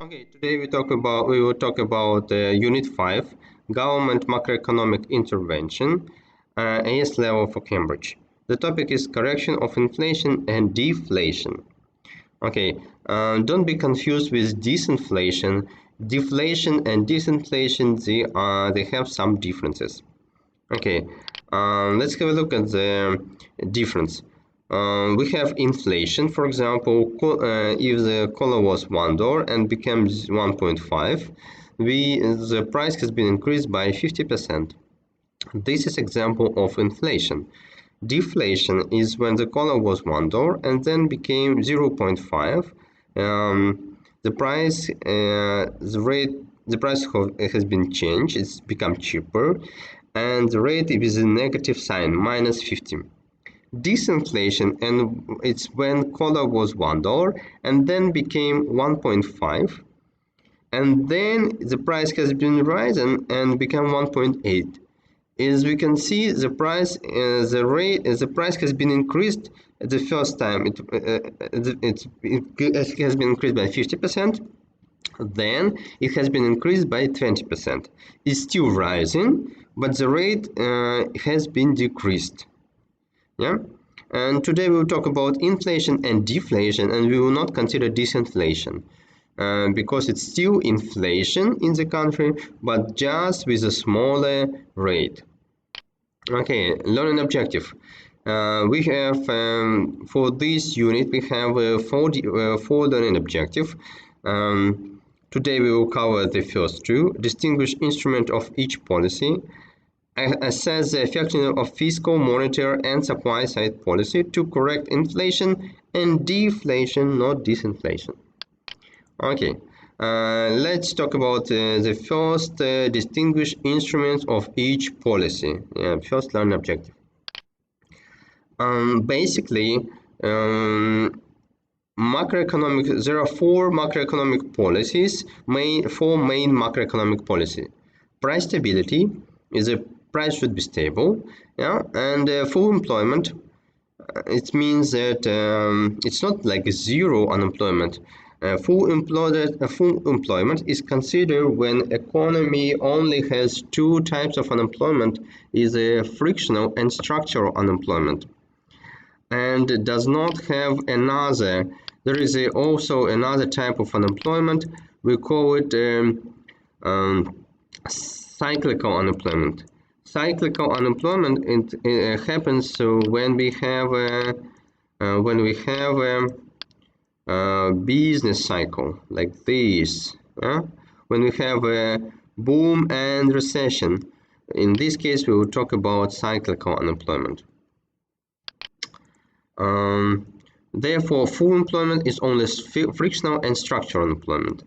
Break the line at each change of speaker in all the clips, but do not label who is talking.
Okay, today we will talk about Unit 5, Government Macroeconomic Intervention, AS level for Cambridge. The topic is correction of inflation and deflation. Okay, don't be confused with disinflation. Deflation and disinflation, they have some differences. Okay, let's have a look at the difference. We have inflation, for example, if the color was $1 and becomes 1.5, the price has been increased by 50%. This is example of inflation. Deflation is when the color was $1 and then became 0.5. The price has been changed, it's become cheaper, and the rate is a negative sign, minus 50. Disinflation, and it's when color was $1 and then became 1.5, and then the price has been risen and become 1.8. As we can see, the price has been increased the first time. It has been increased by 50%. Then it has been increased by 20%. It's still rising, but the rate has been decreased. Yeah, and today we will talk about inflation and deflation, and we will not consider disinflation because it's still inflation in the country, but just with a smaller rate. Okay, learning objective. We have for this unit we have four learning objectives. Today we will cover the first two: distinguish instrument of each policy, assess the effectiveness of fiscal, monetary, and supply-side policy to correct inflation and deflation, not disinflation. Okay, let's talk about the first distinguish instruments of each policy. First learning objective. Basically, macroeconomic. There are four macroeconomic policies. Four main macroeconomic policies. Price stability is a price should be stable, yeah, and full employment. It means that it's not like zero unemployment. Full employment is considered when economy only has two types of unemployment: is a frictional and structural unemployment, and does not have another. There is also another type of unemployment. We call it cyclical unemployment. Cyclical unemployment it happens when we have a business cycle like this. When we have a boom and recession. In this case, we will talk about cyclical unemployment. Therefore, full employment is only frictional and structural unemployment.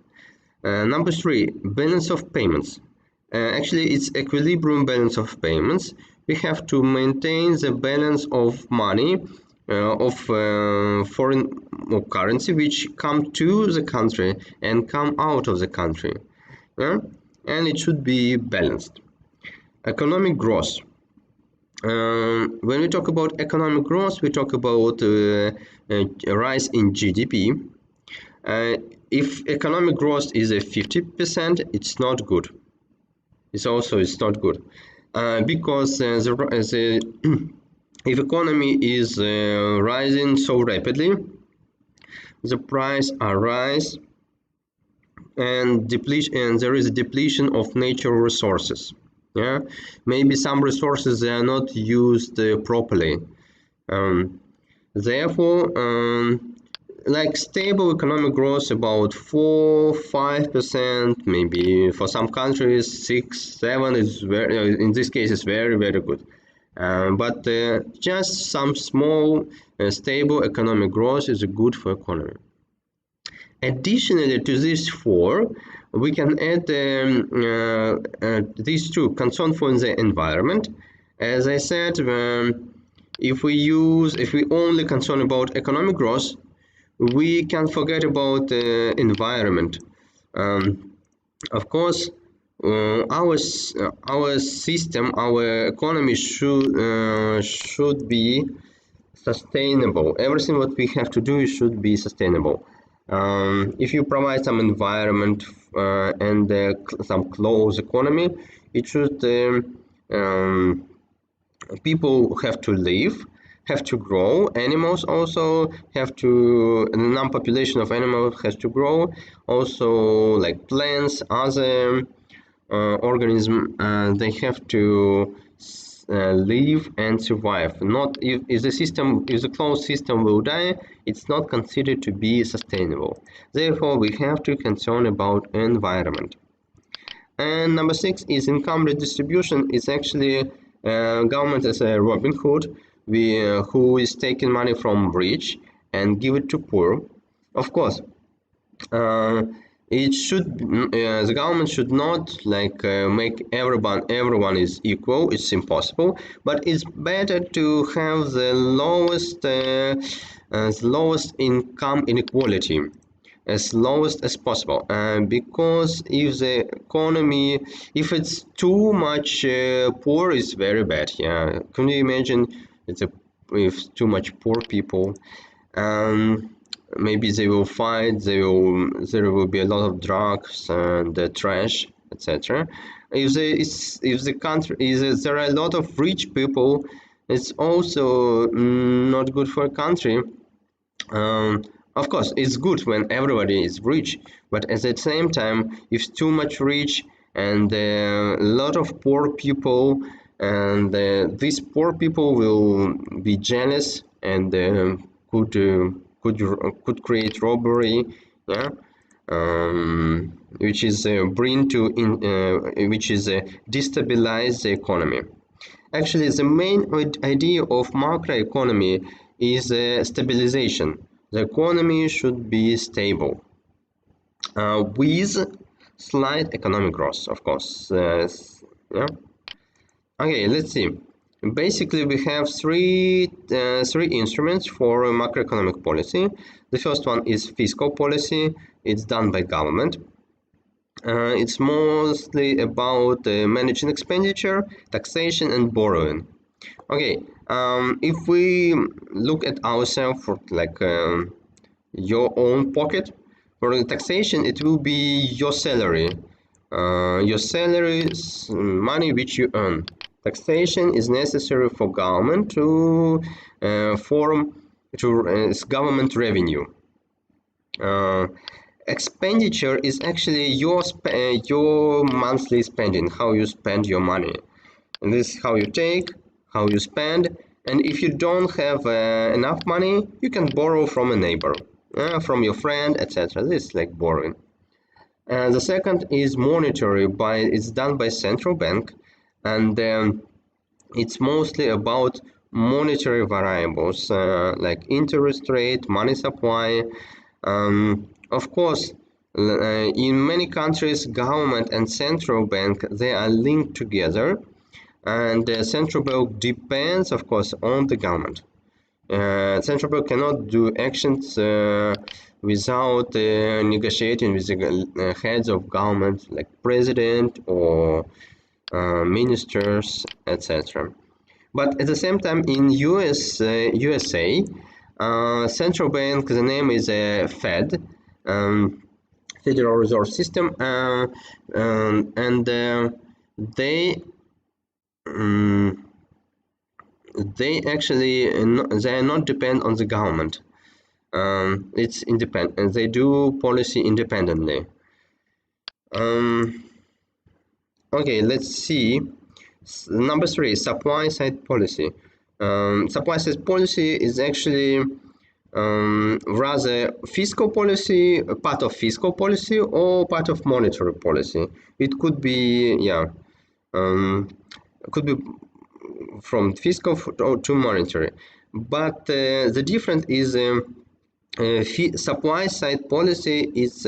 Number three, balance of payments. Actually, it's equilibrium balance of payments. We have to maintain the balance of money of foreign currency which come to the country and come out of the country, and it should be balanced. Economic growth. When we talk about economic growth, we talk about a rise in GDP. If economic growth is a 50%, it's not good. It's not good because if economy is rising so rapidly, the price rise and there is a depletion of natural resources. Yeah, maybe some resources they are not used properly. Therefore, like stable economic growth about 4-5%, maybe for some countries 6-7 is very. In this case, is very good. But just some small stable economic growth is good for economy. Additionally to these four, we can add these two: concern for the environment. As I said, if we only concern about economic growth, we can forget about environment. Of course, our system, our economy should be sustainable. Everything what we have to do should be sustainable. If you provide some environment and some closed economy, it should people have to live, have to grow. Animals also have to, the non-population of animals has to grow. Also, like plants, other organism, they have to live and survive. Not if the system, if the closed system will die, it's not considered to be sustainable. Therefore, we have to concern about environment. And number 6 is income redistribution. It's actually government as a Robin Hood, who is taking money from rich and give it to poor. Of course, it should the government should not like make everyone is equal. It's impossible, but it's better to have the lowest income inequality as lowest as possible, because if the economy, if it's too much poor, it's very bad. Yeah, can you imagine it's a, with too much poor people, maybe they will fight, there will be a lot of drugs and trash, etc. If the country is, there are a lot of rich people, it's also not good for a country. Of course, it's good when everybody is rich, but at the same time, if too much rich and a lot of poor people, and these poor people will be jealous and could create robbery, yeah, which is which is destabilize the economy. Actually, the main idea of macroeconomy is stabilization. The economy should be stable with slight economic growth, of course. Yeah. Okay, let's see. Basically, we have three instruments for macroeconomic policy. The first one is fiscal policy. It's done by government. It's mostly about managing expenditure, taxation, and borrowing. Okay, if we look at ourselves for like your own pocket, for the taxation, it will be your salary. Your salary is money which you earn. Taxation is necessary for government to it's government revenue. Expenditure is actually your monthly spending, how you spend your money. And this is how you take, how you spend, and if you don't have enough money, you can borrow from a neighbor, from your friend, etc. This is like borrowing. And the second is monetary. It's done by central bank, and it's mostly about monetary variables like interest rate, money supply. Of course, in many countries, government and central bank, they are linked together, and the central bank depends, of course, on the government. Central bank cannot do actions without negotiating with the heads of government, like president or ministers, etc. But at the same time, in USA, central bank, the name is Fed, Federal Reserve System, and they they actually they are not depend on the government. It's independent. They do policy independently. Okay, let's see. Number 3, supply side policy. Supply side policy is actually rather fiscal policy, part of fiscal policy, or part of monetary policy. It could be, yeah, could be from fiscal to monetary. But the difference is supply side policy is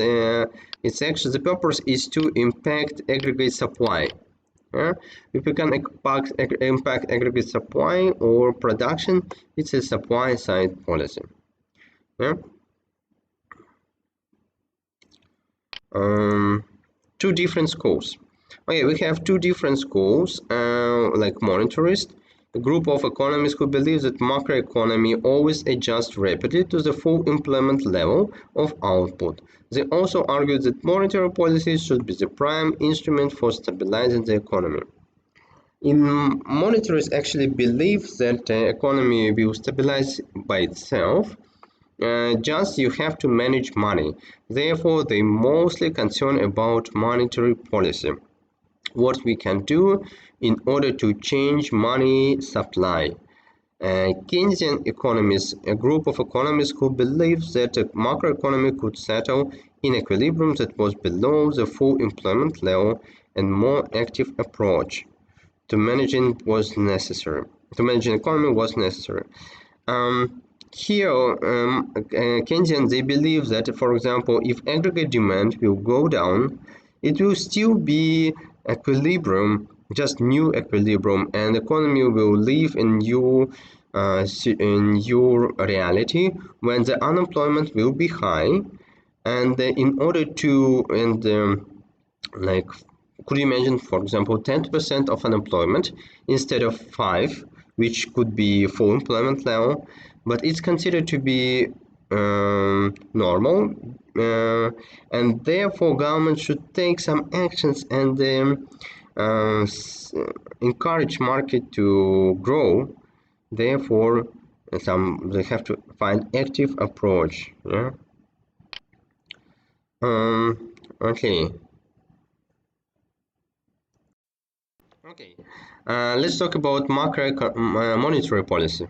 it's actually the purpose is to impact aggregate supply. If we can impact aggregate supply or production, it's a supply side policy. Yeah. Two different schools. Okay, we have two different schools, like monetarist. A group of economists who believe that macroeconomy always adjusts rapidly to the full employment level of output. They also argue that monetary policies should be the prime instrument for stabilizing the economy. In monetarists actually believe that the economy will stabilize by itself, just you have to manage money. Therefore, they mostly concern about monetary policy, what we can do in order to change money supply. Keynesian economists, a group of economists who believe that a macroeconomy could settle in equilibrium that was below the full employment level, and more active approach to managing was necessary. To managing economy was necessary. Here, Keynesians, they believe that, for example, if aggregate demand will go down, it will still be equilibrium, just new equilibrium, and the economy will live in new reality when the unemployment will be high, and in order to like, could you imagine, for example, 10% of unemployment instead of 5, which could be full employment level, but it's considered to be normal, and therefore government should take some actions and encourage market to grow. Therefore, they have to find active approach. Yeah. Okay. Okay. Let's talk about monetary policy.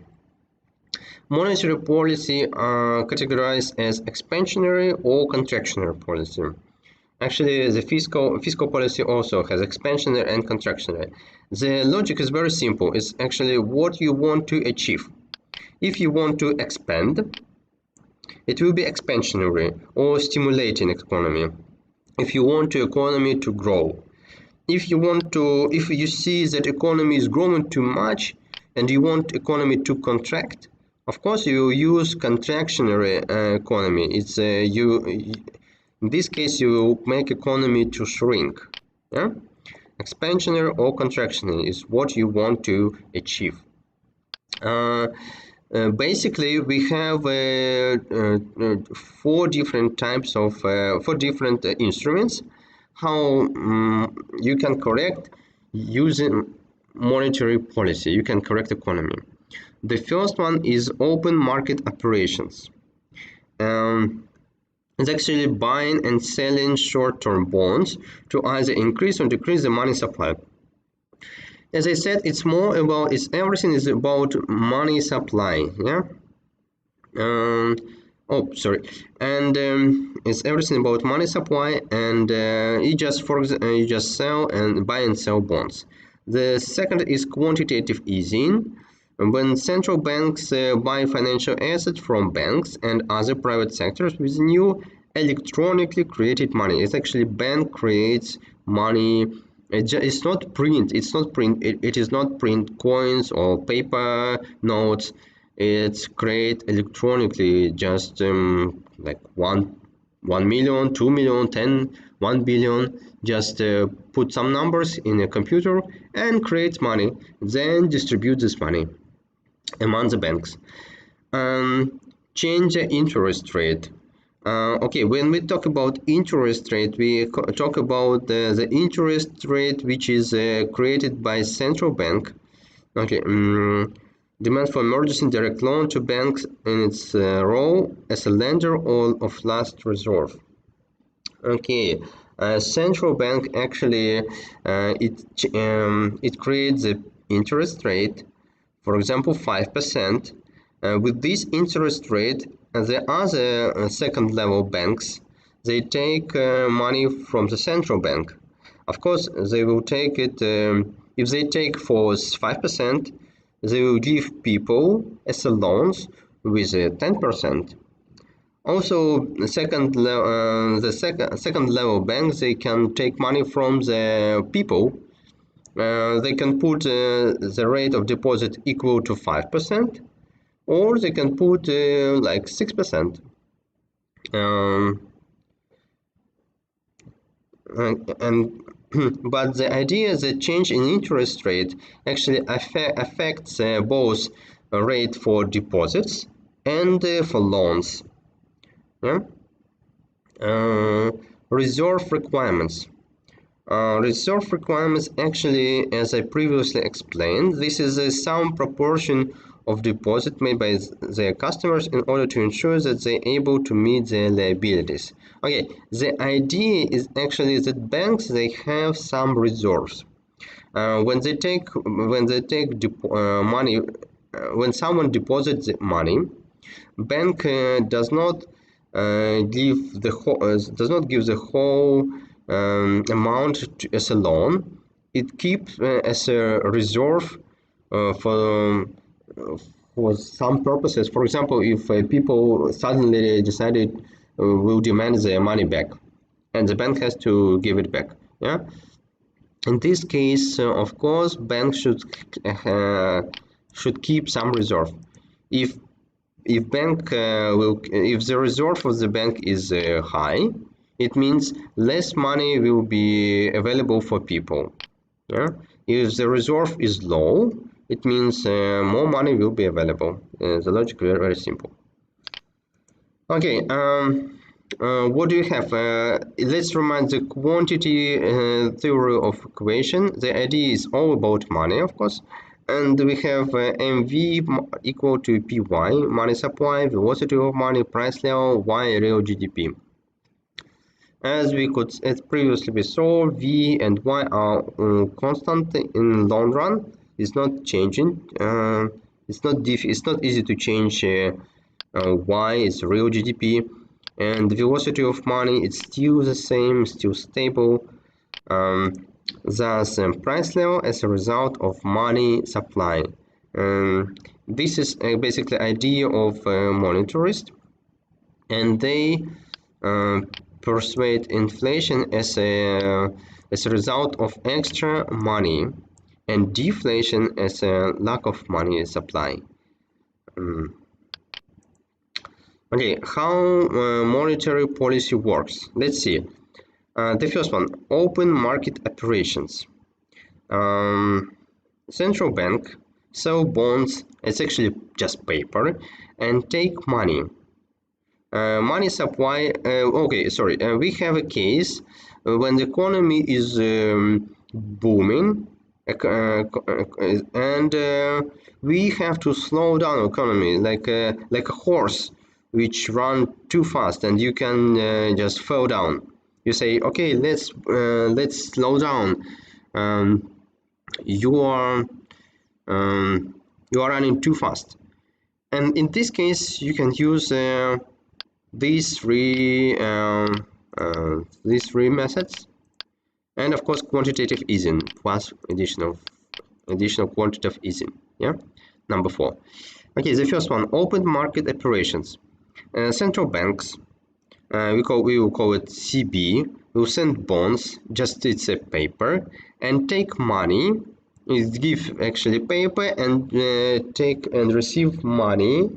Monetary policy are categorized as expansionary or contractionary policy. Actually, the fiscal policy also has expansionary and contractionary. The logic is very simple. It's actually what you want to achieve. If you want to expand, it will be expansionary or stimulating economy. If you want the economy to grow, if you see that economy is growing too much and you want economy to contract, of course you will use contractionary economy. It's in this case you will make economy to shrink. Yeah, expansionary or contractionary is what you want to achieve. Basically, we have four different types of four different instruments how you can correct using monetary policy. You can correct economy. The first one is open market operations. It's actually buying and selling short-term bonds to either increase or decrease the money supply. As I said, it's more about, everything is about money supply. Yeah. Oh, sorry. And it's everything about money supply, and you just sell and buy and sell bonds. The second is quantitative easing, when central banks buy financial assets from banks and other private sectors with new electronically created money. It's actually bank creates money. It's not print. It is not print coins or paper notes. It's create electronically, just like 1 million, 2 million, 10, 1 billion. Just put some numbers in a computer and create money, then distribute this money among the banks. Change the interest rate. Okay, when we talk about interest rate, we talk about the interest rate which is created by central bank. Okay, demand for emergency direct loan to banks in its role as a lender or of last resort. Okay, central bank actually it creates the interest rate, for example 5%. With this interest rate, the other second level banks, they take money from the central bank. Of course, they will take it, if they take for 5%, they will give people as a loans with 10%. Also, the second level banks, they can take money from the people. They can put the rate of deposit equal to 5%, or they can put like 6%. And But the idea that change in interest rate actually affects both rate for deposits and for loans. Yeah? Reserve requirements. Reserve requirements actually, as I previously explained, this is some proportion of deposit made by their customers in order to ensure that they're able to meet their liabilities. Okay, the idea is actually that banks, they have some reserves. When they take money, when someone deposits the money, bank does not give the whole amount as a loan. It keeps as a reserve for some purposes. For example, if people suddenly decided will demand their money back, and the bank has to give it back. Yeah. In this case, of course, banks should keep some reserve. If if the reserve of the bank is high, it means less money will be available for people. Yeah? If the reserve is low, it means more money will be available. The logic is very simple. Okay, what do you have? Let's remind the quantity theory of equation. The idea is all about money, of course. And we have MV equal to PY, money supply, velocity of money, price level, Y real GDP. As previously we saw, V and Y are constant in long run. It's not changing. It's not easy to change Y is real GDP, and the velocity of money is still the same, still stable. Thus, price level as a result of money supply. This is basically idea of monetarists, and they persuade inflation as a result of extra money, and deflation as a lack of money supply. Okay, how monetary policy works? Let's see. The first one, open market operations. Central bank sell bonds, it's actually just paper, and take money. Money supply, we have a case when the economy is booming, and we have to slow down economy like a horse which run too fast, and you can just fall down. You say, okay, let's slow down. You are running too fast, and in this case you can use these three methods, and of course quantitative easing plus additional quantitative easing. Yeah, number 4. Okay, the first one, open market operations. Central banks, we will call it CB, will send bonds, just it's a paper, and take money. It give actually paper and take and receive money,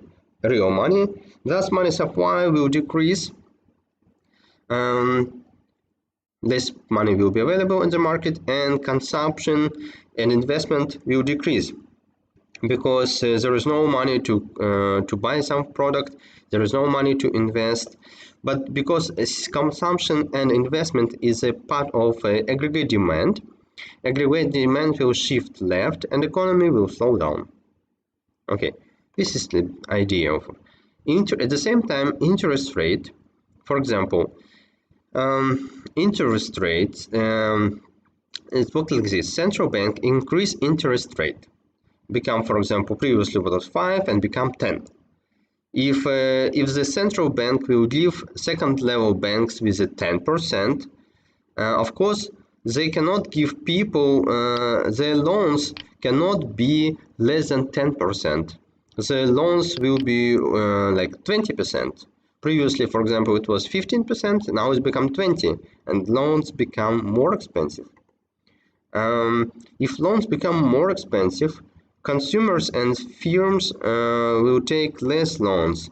real money. Thus, money supply will decrease. Less money will be available in the market, and consumption and investment will decrease, because there is no money to buy some product, there is no money to invest. But because consumption and investment is a part of aggregate demand will shift left and economy will slow down. Okay, this is the idea of at the same time, interest rate, for example, interest rates, it works like this. Central bank increase interest rate, become, for example, previously it was 5 and become 10. If the central bank will give second level banks with a 10%, of course they cannot give people, their loans cannot be less than 10%. The loans will be like 20%. Previously, for example, it was 15%, now it's become 20%, and loans become more expensive. If loans become more expensive, consumers and firms will take less loans,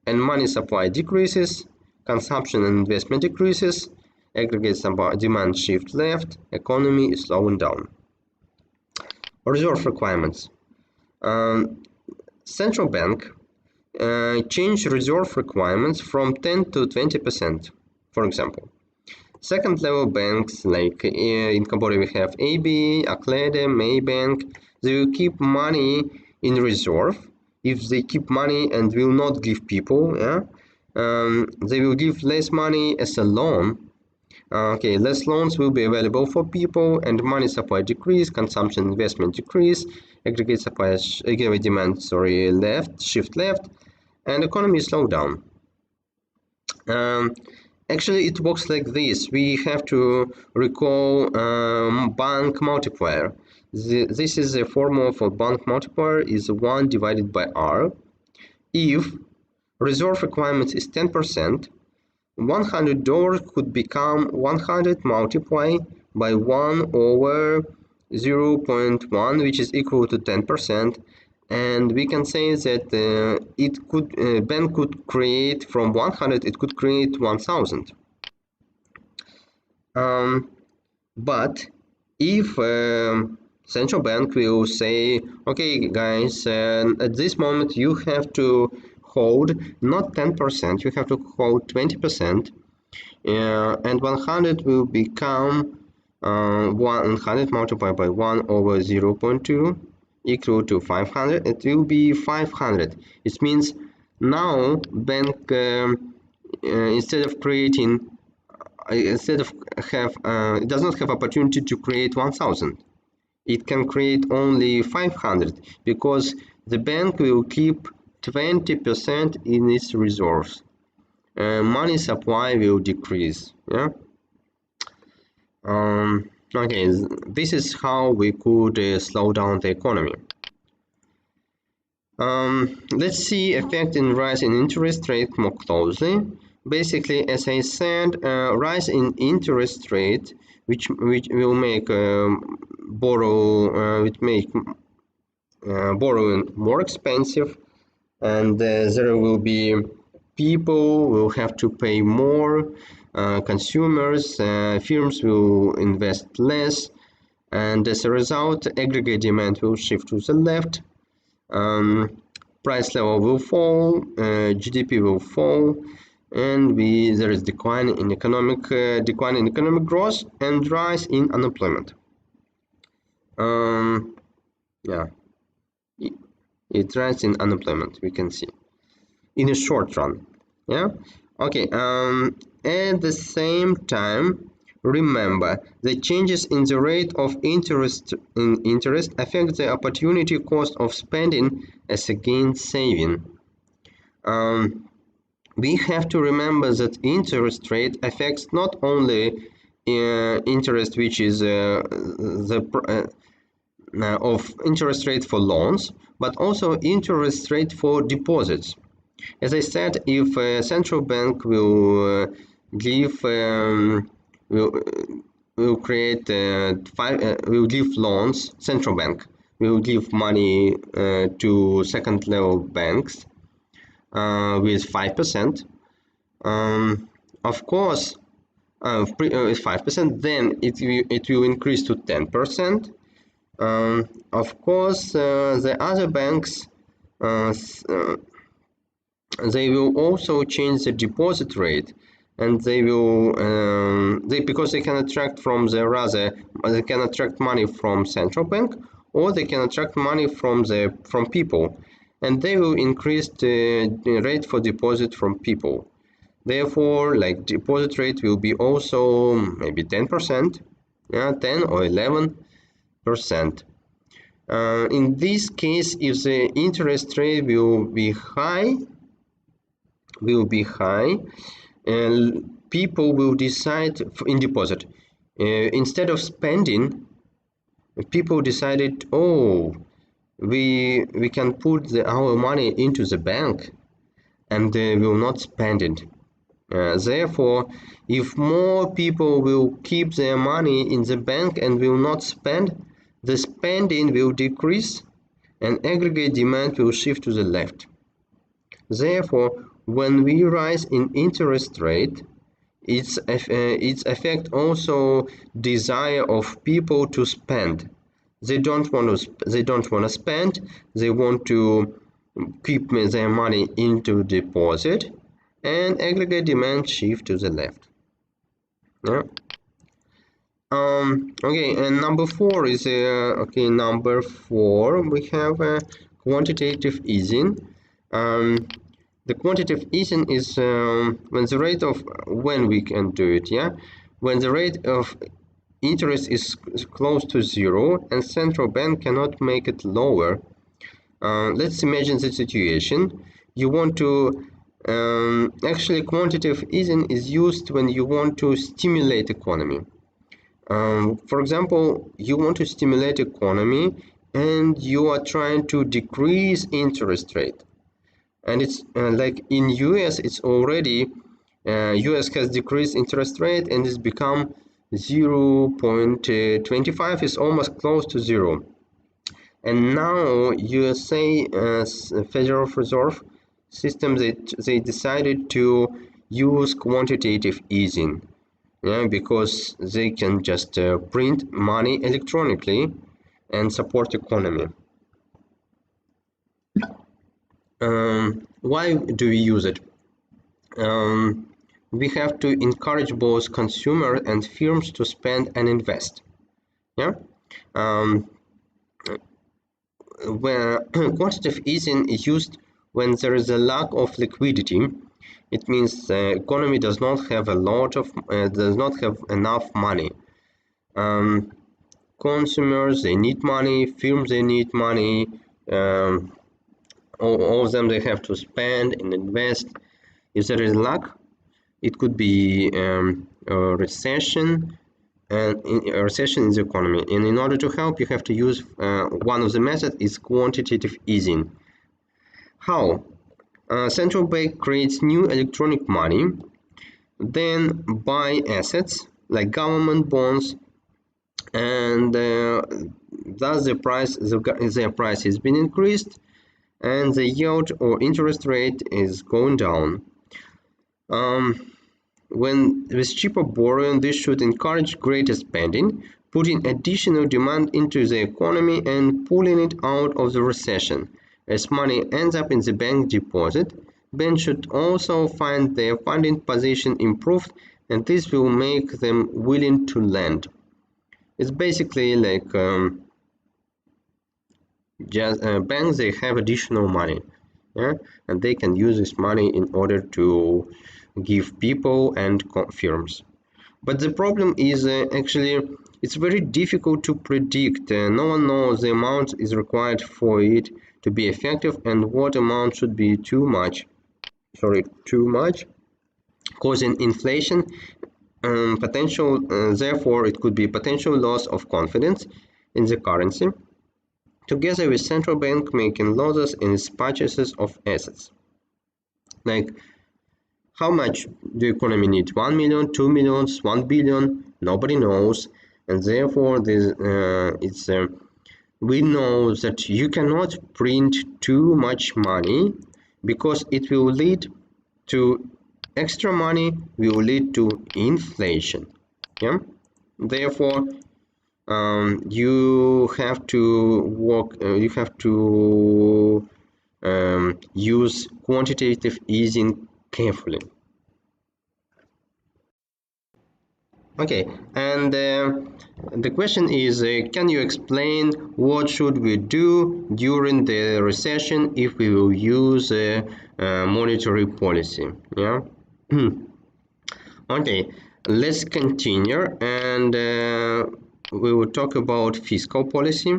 and money supply decreases, consumption and investment decreases, aggregate demand shift left, economy is slowing down. Reserve requirements. Central bank change reserve requirements from 10 to 20%, for example. Second level banks like in Cambodia we have AB, Aklede, Maybank. They will keep money in reserve. If they keep money and will not give people, they will give less money as a loan. Less loans will be available for people, and money supply decrease, consumption investment decrease, aggregate supply, aggregate demand, shift left, and economy slow down. Actually, it works like this. We have to recall bank multiplier. This is a formula for bank multiplier is 1 divided by R. If reserve requirement is 10%, $100 could become 100 multiplied by 1 over 0.1, which is equal to 10%. And we can say that bank could create from 100, it could create 1000. But if central bank will say, okay guys, at this moment you have to hold not 10%, you have to hold 20%, and 100 will become 100 multiplied by 1 over 0.2 equal to 500. It will be 500. It means now bank instead of it does not have opportunity to create 1000. It can create only 500 because the bank will keep 20% in its reserves. Money supply will decrease. Okay, this is how we could slow down the economy. Let's see effect in rise in interest rate more closely. Basically, as I said, rise in interest rate, which will make borrowing more expensive, and there will be people will have to pay more, consumers, firms will invest less, and as a result, aggregate demand will shift to the left. Price level will fall, GDP will fall, and there is decline in economic growth and rise in unemployment. It rises in unemployment, we can see in a short run. At the same time, remember the changes in the rate of interest affect the opportunity cost of spending as against saving. We have to remember that interest rate affects not only interest, which is of interest rate for loans, but also interest rate for deposits. As I said, if a central bank will give will give loans, central bank will give money to second level banks with 5%. Of course, with 5%, then it will increase to 10%. Of course, the other banks they will also change the deposit rate, and they will because they can attract they can attract money from central bank, or they can attract money from people, and they will increase the rate for deposit from people. Therefore, like deposit rate will be also maybe 10%, 10 or 11%. In this case, if the interest rate will be high, and people will decide in deposit instead of spending. People decided, oh, we can put our money into the bank, and they will not spend it. Therefore, if more people will keep their money in the bank and will not spend, the spending will decrease and aggregate demand will shift to the left. Therefore, when we rise in interest rate, its effect also desire of people to spend. They don't want to spend. They want to keep their money into deposit, and aggregate demand shift to the left. Yeah. Okay, and number four is number four we have quantitative easing. The quantitative easing is when we can do it, yeah, when the rate of interest is close to zero and central bank cannot make it lower. Let's imagine the situation. You want to actually quantitative easing is used when you want to stimulate economy. For example, you want to stimulate economy and you are trying to decrease interest rate. And it's like in US, it's already US has decreased interest rate and it's become 0.25, is almost close to zero. And now USA Federal Reserve System, they decided to use quantitative easing. Yeah, because they can just print money electronically and support economy. Why do we use it? We have to encourage both consumers and firms to spend and invest. Yeah. Where quantitative easing is used when there is a lack of liquidity. It means the economy does not have enough money. Consumers, they need money. Firms, they need money. All of them, they have to spend and invest. If there is lack, it could be a recession, and a recession in the economy. And in order to help, you have to use one of the methods is quantitative easing. How? Central bank creates new electronic money, then buy assets like government bonds, and thus their price has been increased, and the yield or interest rate is going down. When with cheaper borrowing, this should encourage greater spending, putting additional demand into the economy and pulling it out of the recession. As money ends up in the bank deposit, banks should also find their funding position improved, and this will make them willing to lend. It's basically like banks, they have additional money, yeah, and they can use this money in order to give people and firms. But the problem is actually it's very difficult to predict. No one knows the amount is required for it to be effective and what amount should be too much, causing inflation. Therefore it could be potential loss of confidence in the currency, together with central bank making losses in its purchases of assets. Like, how much the economy needs? 1 million, 2 millions, 1 billion? Nobody knows, and therefore we know that you cannot print too much money because it will lead to extra money, will lead to inflation. Yeah. Therefore, you have to use quantitative easing carefully. Okay, and the question is, can you explain what should we do during the recession if we will use monetary policy? Yeah. Okay, let's continue, and we will talk about fiscal policy.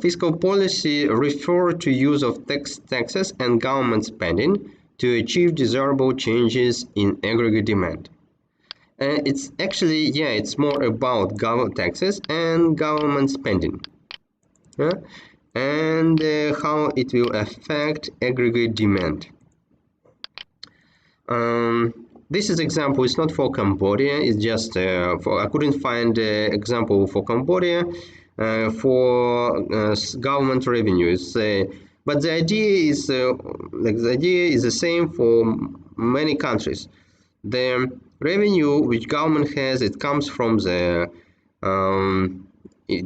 Fiscal policy refers to use of taxes and government spending to achieve desirable changes in aggregate demand. It's actually, yeah, it's more about government taxes and government spending, and how it will affect aggregate demand. This is example. It's not for Cambodia. It's just I couldn't find example for Cambodia for government revenues. But the idea is the same for many countries. The Revenue which government has, it comes from the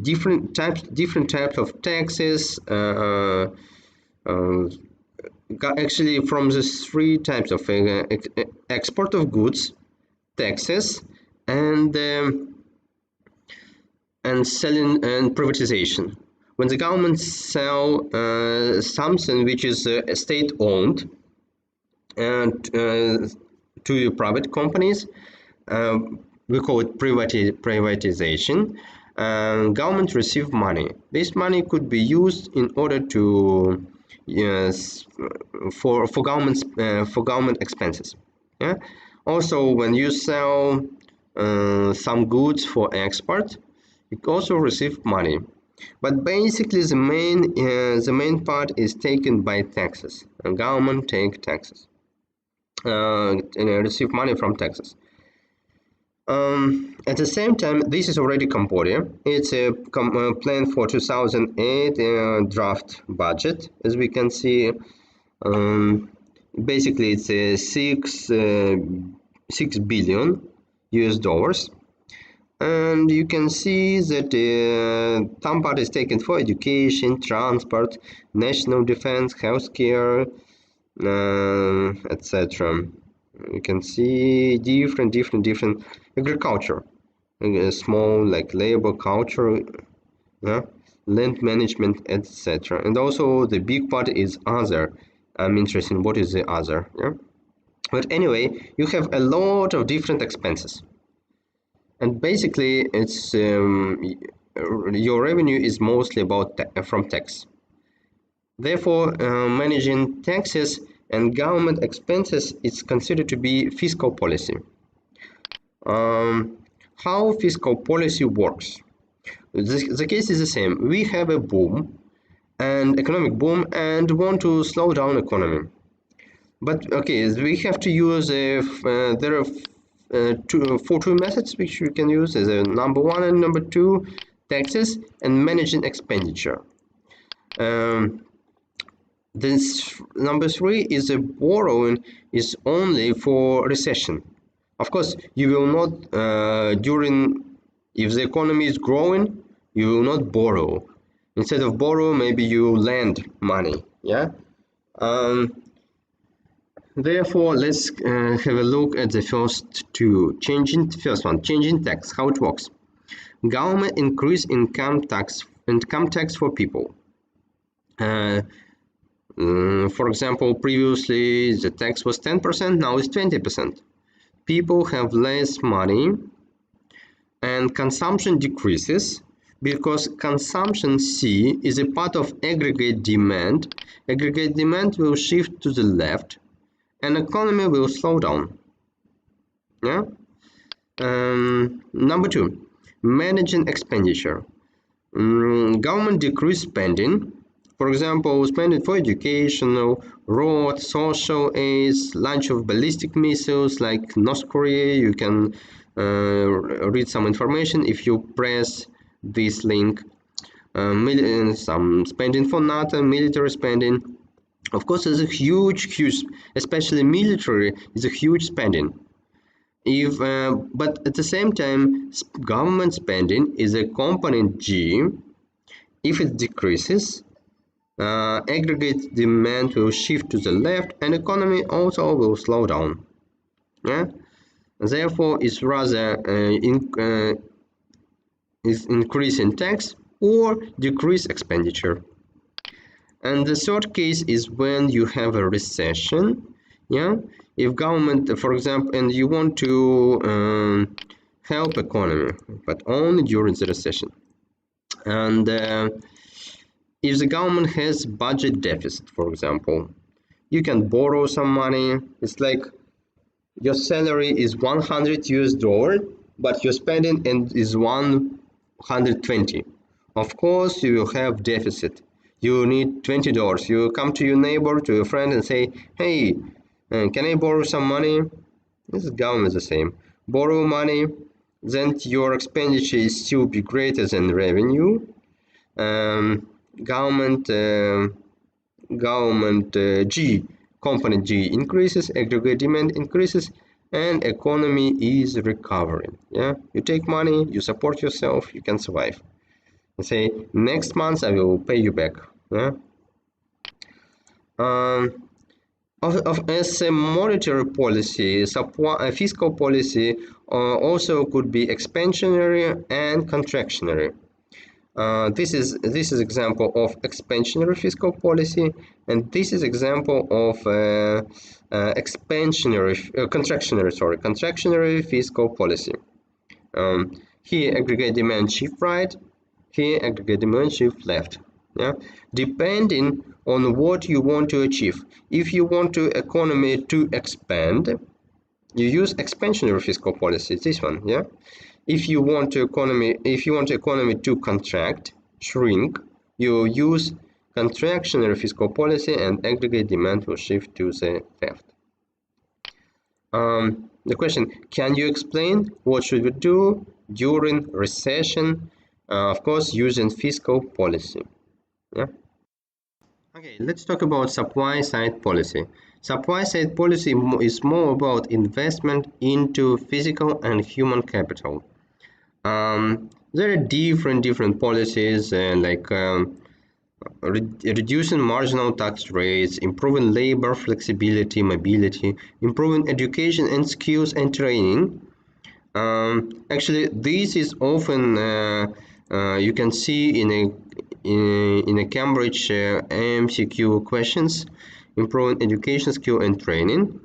different types of taxes. Actually, from the three types of export of goods, taxes, and selling and privatization. When the government sell something which is state owned and to private companies, we call it privatization. Government receive money. This money could be used in order to for government expenses. Yeah. Also, when you sell some goods for export, you also receive money. But basically, the main part is taken by taxes. And government take taxes, receive money from taxes. At the same time, this is already Cambodia. It's a plan for 2008 draft budget. As we can see, basically it's a 6 billion US dollars. And you can see that some part is taken for education, transport, national defense, healthcare, etc. You can see different agriculture, small like labor culture, land management, etc. And also the big part is other. I'm interested in what is the other. Yeah? But anyway, you have a lot of different expenses. And basically, it's your revenue is mostly about from tax. Therefore, managing taxes and government expenses is considered to be fiscal policy. How fiscal policy works? The case is the same. We have a boom, an economic boom, and want to slow down economy. But okay, we have to use there are two methods which we can use as number one and number two, taxes and managing expenditure. This number three is a borrowing is only for recession. Of course, you will not if the economy is growing, you will not borrow. Instead of borrow, maybe you lend money. Yeah. Therefore, let's have a look at the first one, changing tax, how it works. Government increase income tax for people. For example, previously the tax was 10%, now it's 20%. People have less money and consumption decreases because consumption C is a part of aggregate demand. Aggregate demand will shift to the left and economy will slow down. Yeah. Number two, managing expenditure. Government decrease spending. For example, spending for educational, road, social aids, launch of ballistic missiles like North Korea. You can read some information if you press this link. Some spending for NATO, military spending. Of course, it's a huge, especially military, is a huge spending. But at the same time, government spending is a component G. If it decreases, aggregate demand will shift to the left, and economy also will slow down. Yeah. Therefore, it's rather is increase in tax or decrease expenditure. And the third case is when you have a recession. Yeah, if government, for example, and you want to help economy, but only during the recession. And if the government has budget deficit, for example, you can borrow some money. It's like your salary is 100 US dollar, but your spending is 120. Of course, you will have deficit. You need $20. You come to your neighbor, to your friend, and say, "Hey, can I borrow some money?" This is government the same. Borrow money, then your expenditure is still be greater than revenue. Government G, component G increases, aggregate demand increases, and economy is recovering. Yeah, you take money, you support yourself, you can survive. You say next month I will pay you back. Yeah. As a monetary policy, fiscal policy also could be expansionary and contractionary. This is example of expansionary fiscal policy, and this is example of contractionary fiscal policy. Here aggregate demand shift right, here aggregate demand shift left. Yeah, depending on what you want to achieve. If you want to economy to expand, you use expansionary fiscal policy. This one, yeah. If you want economy to contract, shrink, you use contractionary fiscal policy, and aggregate demand will shift to the left. The question: can you explain what should we do during recession? Of course, using fiscal policy. Yeah. Okay, let's talk about supply side policy. Supply side policy is more about investment into physical and human capital. There are different policies like reducing marginal tax rates, improving labor flexibility, mobility, improving education and skills and training. Actually, this is often you can see in a Cambridge MCQ questions, improving education, skill and training.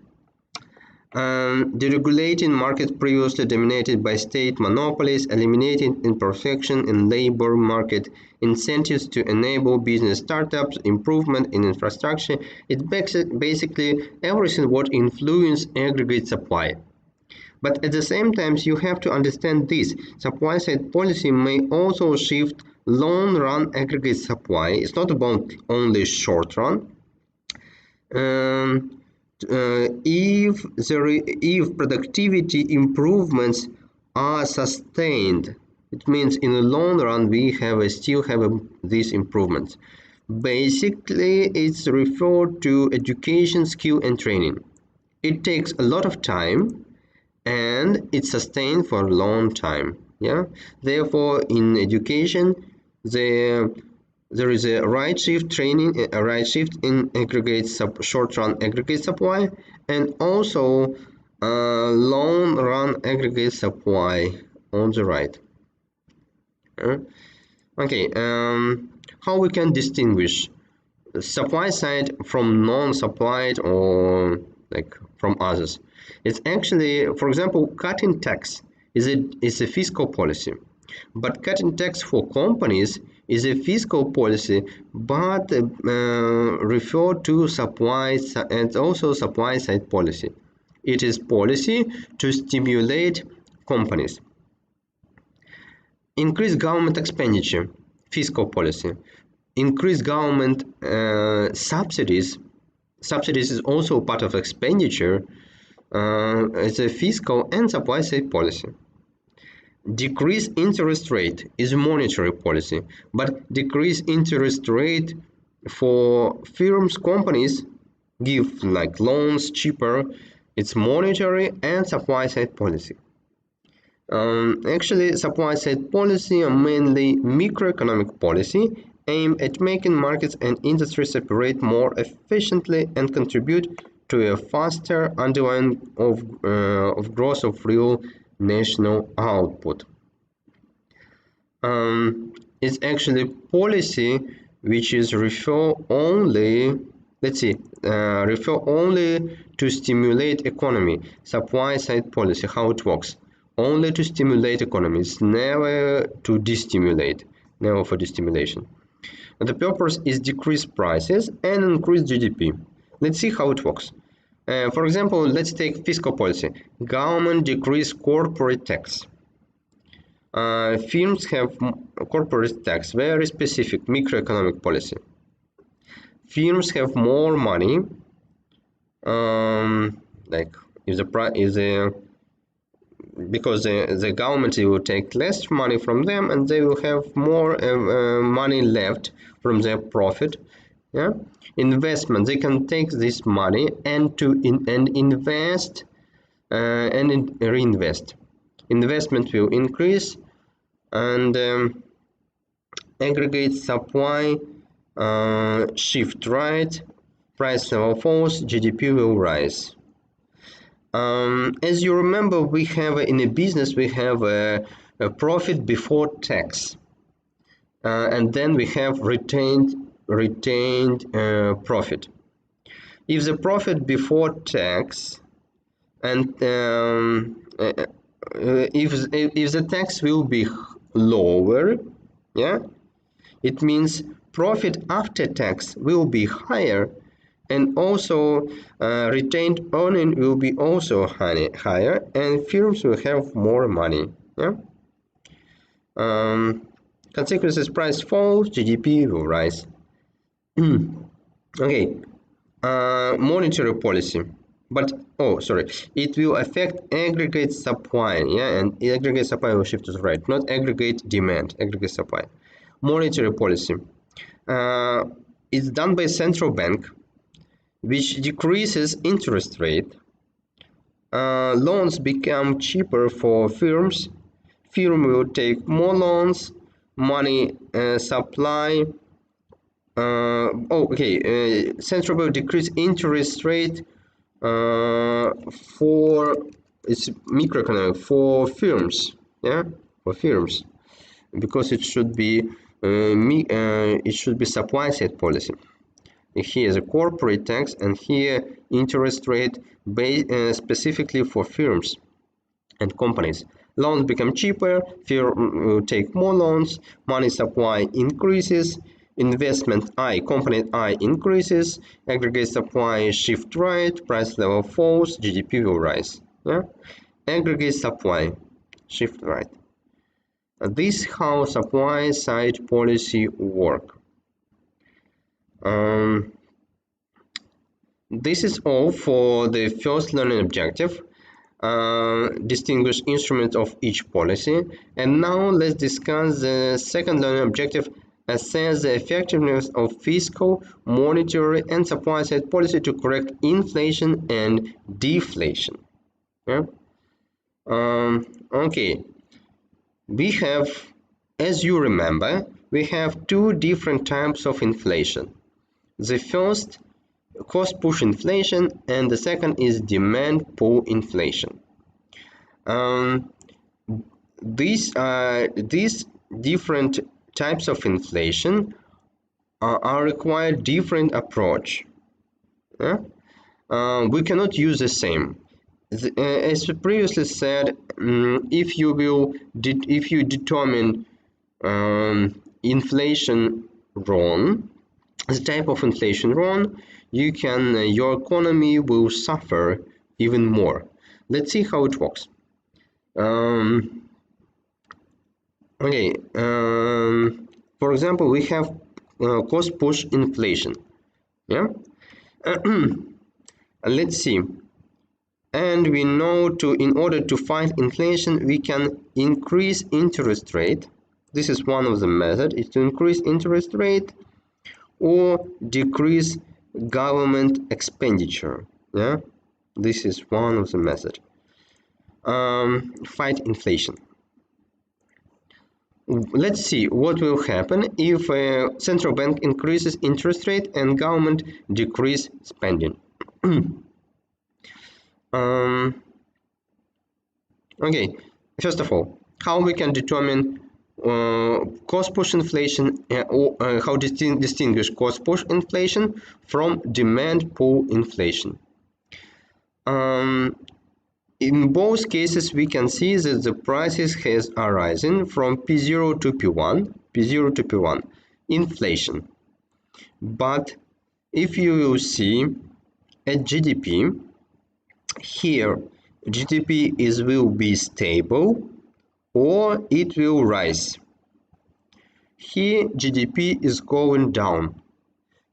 Deregulating markets previously dominated by state monopolies, eliminating imperfection in labor market, incentives to enable business startups, improvement in infrastructure. It basically everything what influence aggregate supply. But at the same time, you have to understand this. Supply side policy may also shift long run aggregate supply. It's not about only short run. If productivity improvements are sustained, it means in the long run we still have these improvements. Basically, it's referred to education, skill and training. It takes a lot of time and it's sustained for a long time. Yeah. Therefore, in education, there is a right shift training, a right shift in aggregate short-run aggregate supply, and also long-run aggregate supply on the right. Okay, how we can distinguish supply side from non-supplied or like from others? It's actually, for example, cutting tax is a fiscal policy, but cutting tax for companies is a fiscal policy, but referred to supply and also supply side policy. It is policy to stimulate companies. Increase government expenditure, fiscal policy. Increase government subsidies. Subsidies is also part of expenditure. It's a fiscal and supply side policy. Decrease interest rate is a monetary policy, but decrease interest rate for firms, companies give like loans cheaper. It's monetary and supply side policy. Actually, supply side policy are mainly macroeconomic policy aimed at making markets and industries operate more efficiently and contribute to a faster underlying of growth of real national output. It's actually policy which is refer only to stimulate economy. Supply side policy, how it works, only to stimulate economy. It's never to destimulate, never for destimulation. And the purpose is decrease prices and increase GDP. Let's see how it works. For example, let's take fiscal policy. Government decrease corporate tax. Firms have corporate tax, very specific macroeconomic policy. Firms have more money, like if the price is because the government will take less money from them and they will have more money left from their profit. Yeah, investment, they can take this money and invest and reinvest. Investment will increase, and aggregate supply shift right, price level falls, GDP will rise. As you remember, we have in a business we have a profit before tax, and then we have retained profit. If the profit before tax and if the tax will be lower, yeah, it means profit after tax will be higher, and also retained earning will be also higher, and firms will have more money. Yeah. Consequences: price falls, GDP will rise. Okay. Monetary policy, but it will affect aggregate supply, yeah, and aggregate supply will shift to the right, not aggregate demand, aggregate supply. Monetary policy is done by central bank, which decreases interest rate. Loans become cheaper for firms. Firm will take more loans, money supply. Central bank decrease interest rate for it's microeconomic for firms, yeah, for firms, because it should be supply side policy. Here is a corporate tax, and here interest rate specifically for firms and companies. Loans become cheaper, firm will take more loans, money supply increases, investment component I increases, aggregate supply shift right, price level falls, GDP will rise. Yeah? Aggregate supply shift right. This is how supply side policy work. This is all for the first learning objective. Distinguish instruments of each policy, and now let's discuss the second learning objective: assess the effectiveness of fiscal, monetary, and supply side policy to correct inflation and deflation. Yeah? Okay, we have, as you remember, we have two different types of inflation. The first, cost push inflation, and the second is demand pull inflation. These different types of inflation are require different approach. Yeah? We cannot use the same. As previously said, if you determine inflation wrong, the type of inflation wrong, your economy will suffer even more. Let's see how it works. For example, we have cost push inflation. Yeah. Let's see. And we know in order to fight inflation, we can increase interest rate. This is one of the methods, is to increase interest rate or decrease government expenditure. Yeah, this is one of the methods. Fight inflation. Let's see what will happen if a central bank increases interest rate and government decrease spending. Okay, first of all, how we can determine cost push inflation, or how distinguish cost push inflation from demand pull inflation. In both cases, we can see that the prices has arisen from P0 to P1, inflation. But if you will see at GDP, here GDP will be stable or it will rise. Here GDP is going down.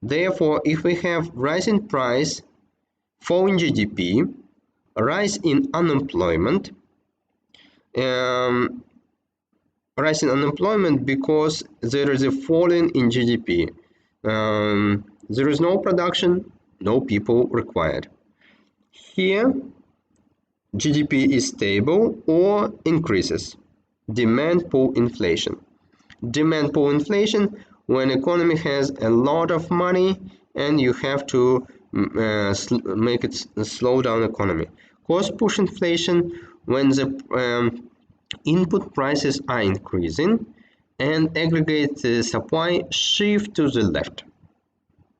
Therefore, if we have rising price, falling GDP, rise in unemployment, because there is a falling in GDP. There is no production, no people required. Here GDP is stable or increases. Demand pull inflation. Demand pull inflation, when economy has a lot of money and you have to make it slow down economy. Cost push inflation, when the input prices are increasing and aggregate supply shift to the left.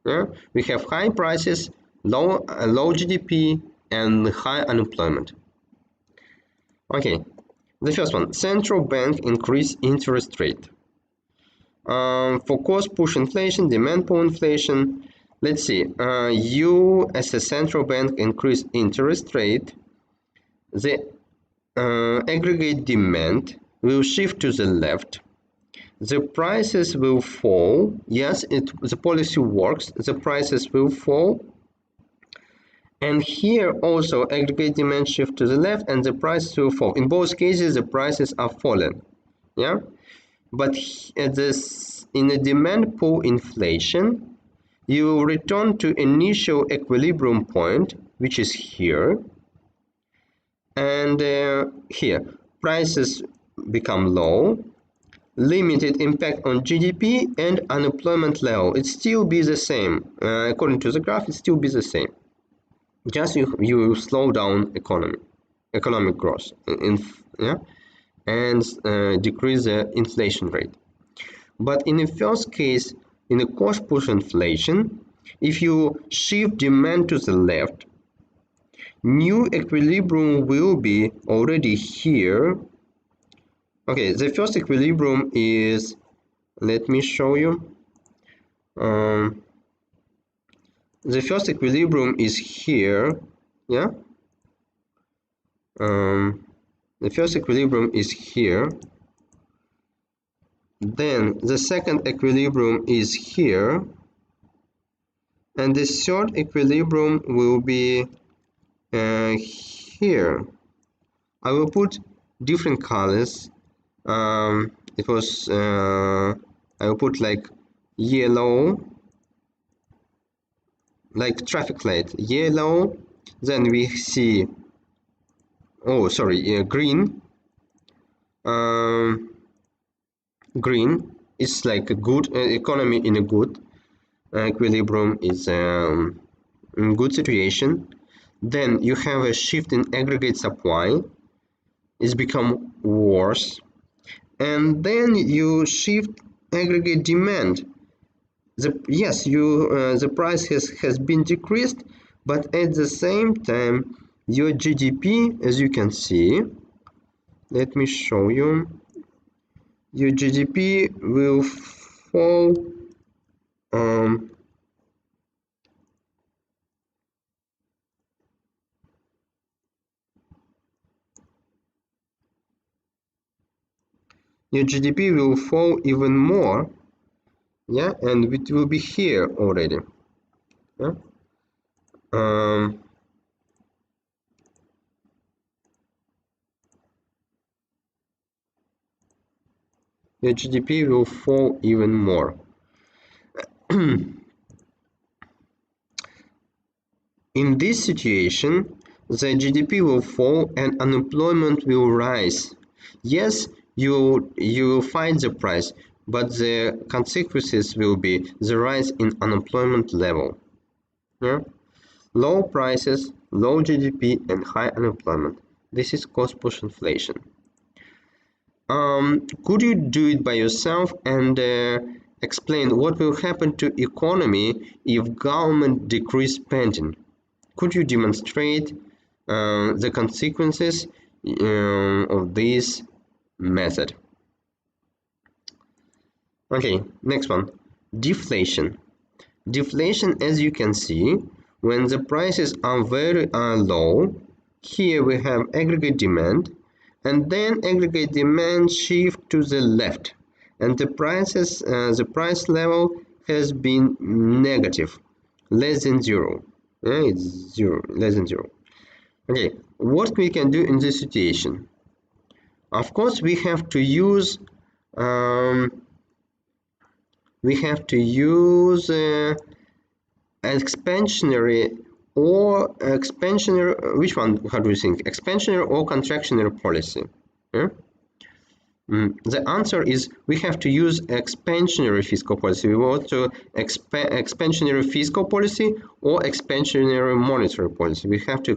Yeah? We have high prices, low GDP, and high unemployment. Okay, the first one, central bank increase interest rate. For cost push inflation, demand pull inflation, let's see, you as a central bank increase interest rate, the aggregate demand will shift to the left, the prices will fall. Yes, the policy works, the prices will fall, and here also aggregate demand shift to the left and the prices will fall. In both cases the prices are falling. Yeah, but in a demand pull inflation, you will return to initial equilibrium point, which is here, and here prices become low, limited impact on GDP and unemployment level. It still be the same. According to the graph, it still be the same. Just you will slow down economic growth, yeah, and decrease the inflation rate. But in the first case, in the cost push inflation, if you shift demand to the left, new equilibrium will be already here. Okay, the first equilibrium is, let me show you. The first equilibrium is here. Yeah. The first equilibrium is here. Then the second equilibrium is here, and the third equilibrium will be here. I will put different colors. I will put like yellow, like traffic light, yellow. Then we see, oh sorry, green. Green is like a good economy in a good equilibrium, is in good situation. Then you have a shift in aggregate supply, it's become worse, and then you shift aggregate demand. The price has been decreased, but at the same time your GDP, as you can see, let me show you, your GDP will fall. Your GDP will fall even more. Yeah, and it will be here already. Yeah. Your GDP will fall even more. In this situation, the GDP will fall and unemployment will rise. Yes, you will find the price, but the consequences will be the rise in unemployment level. Yeah? Low prices, low GDP, and high unemployment. This is cost push inflation. Could you do it by yourself and explain what will happen to economy if government decrease spending? Could you demonstrate the consequences of this method? Okay, next one, deflation. Deflation, as you can see, when the prices are very low, here we have aggregate demand, and then aggregate demand shift to the left, and the price level has been negative, less than zero. It's zero, less than zero. Okay, what we can do in this situation? Of course, we have to use expansionary or expansionary, which one, how do you think, expansionary or contractionary policy? Yeah? The answer is we have to use expansionary fiscal policy. We want to expansionary fiscal policy or expansionary monetary policy. We have to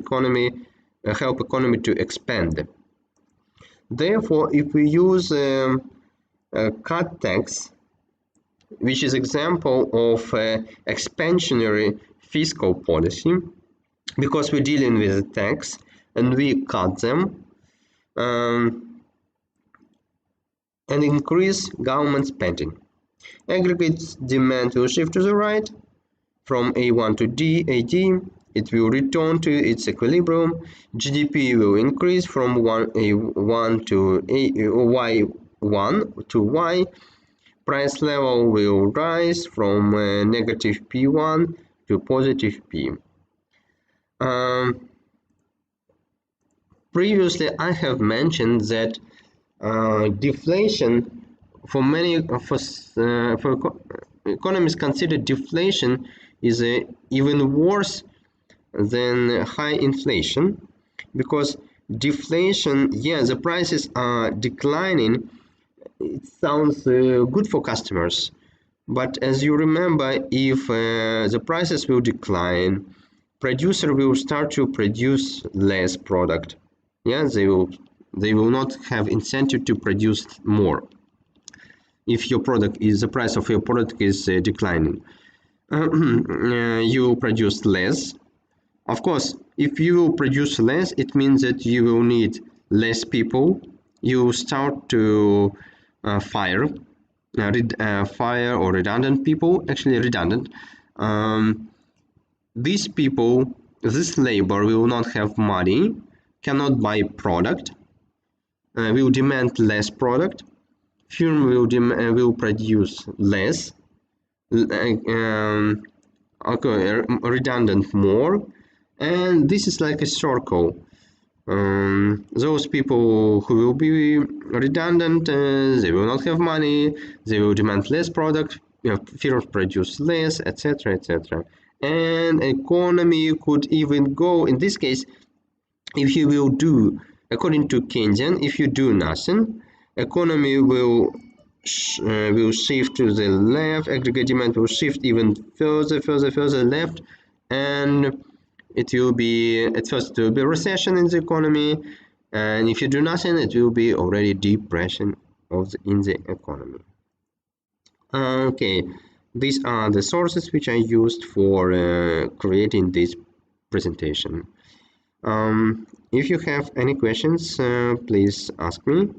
help economy to expand. Therefore, if we use cut tax, which is example of expansionary fiscal policy, because we're dealing with the tax and we cut them and increase government spending. Aggregate demand will shift to the right from A1 to AD. It will return to its equilibrium. GDP will increase from A1 to Y1 to Y. Price level will rise from negative P1 to positive P. Previously, I have mentioned that deflation, for many of us, for economists consider deflation is even worse than high inflation, because deflation, yeah, the prices are declining. It sounds good for customers, but as you remember, if the prices will decline, producer will start to produce less product. Yeah, they will not have incentive to produce more if your product is, the price of your product is declining. You produce less. Of course, if you produce less, it means that you will need less people. You start to fire or redundant people, actually redundant. These people, this labor will not have money, cannot buy product, will demand less product, firm will produce less, redundant more, and this is like a circle. Those people who will be redundant, they will not have money, they will demand less product, firms produce less, etc., etc. And economy could even go, in this case, if you will do, according to Keynesian, if you do nothing, economy will shift to the left, aggregate demand will shift even further left, and it will be, at first it will be a recession in the economy, and if you do nothing, it will be already depression in the economy. Okay, these are the sources which I used for creating this presentation. If you have any questions, please ask me.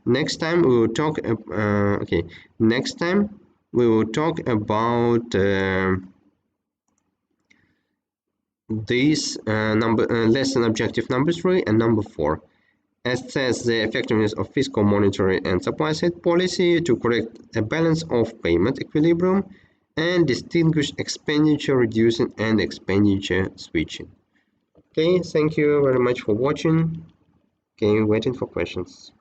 Next time we will talk. Next time we will talk about these lesson objective number 3 and number 4. Assess the effectiveness of fiscal, monetary, and supply side policy to correct a balance of payment equilibrium and distinguish expenditure reducing and expenditure switching. Okay, thank you very much for watching. Okay, waiting for questions.